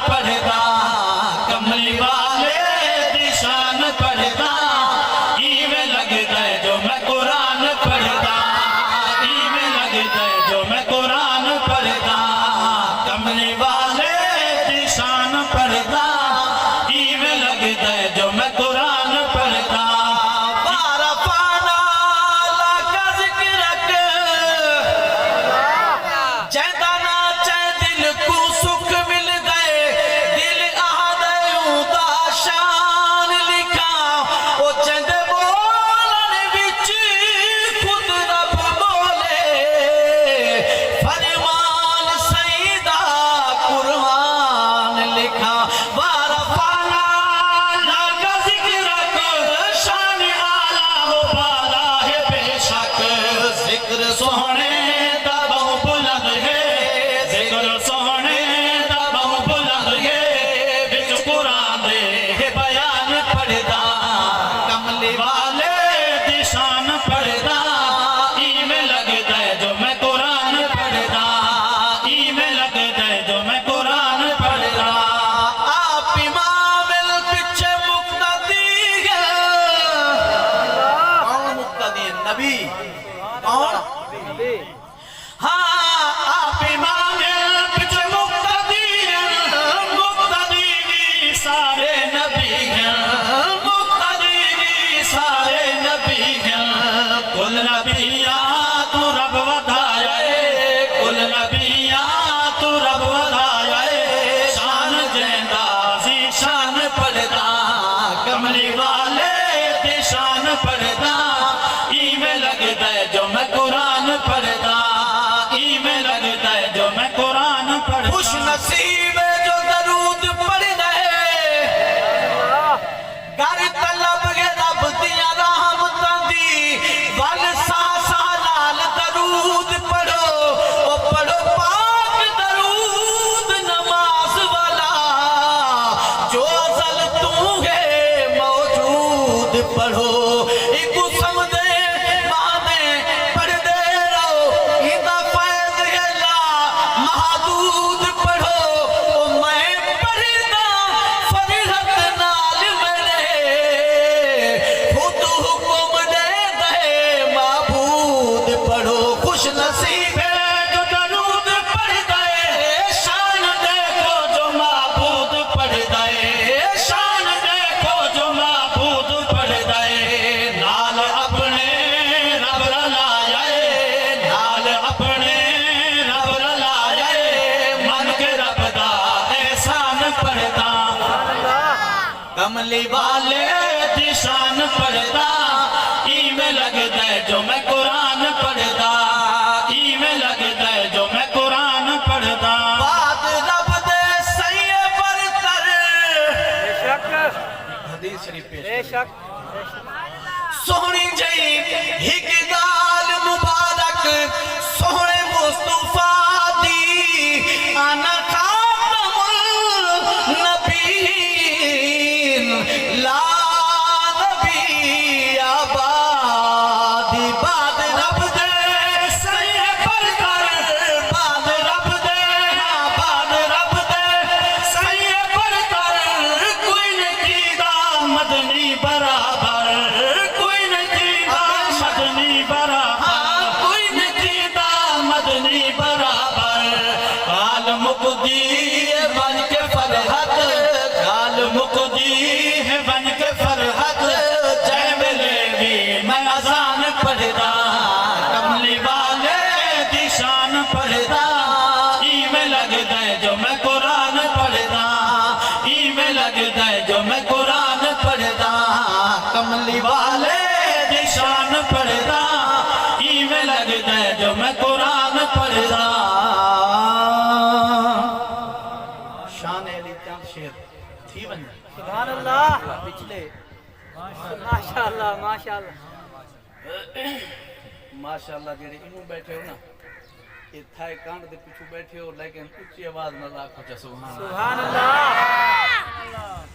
پڑھدا کملی والے دی شان پڑھدا ایویں لگدا ہے جو میں قرآن پڑھدا ایویں لگدا ہے جو میں قرآن پڑھدا کملی والے دی شان پڑھدا ایویں لگدا ہے جو میں قرآن پڑھدا خوش نصیب جو درود پڑھ رہے گر طلب گے رب دیا رحمتاں دی ول ساسا لال درود پڑھو او پڑھو پاک درود نماز والا جو ازل تو ہے موجود پڑھو ایک سمدے کملی والے دی شان پڑھدا ایویں لگدا ہے جو میں قرآن پڑھدا ایویں لگدا ہے جو میں قرآن پڑھدا بات رب دے سیے برتر حدیث شریف پیش بے شک سونی جئی ہک گال مبارک سونے مصطفیٰ دی آنا کملی والے دی شان پڑھدا ایویں لگدا ہے جو میں قرآن پڑھدا شان علی چند شیر تھی بنی سبحان اللہ پچھلے ماشاءاللہ ماشاءاللہ ماشاءاللہ جڑے انہوں بیٹھے ہو نا یہ تھائے کانڈ دے پیچھو بیٹھے ہو لیکن اچھی آواز نہ لاکھو چا سبحان اللہ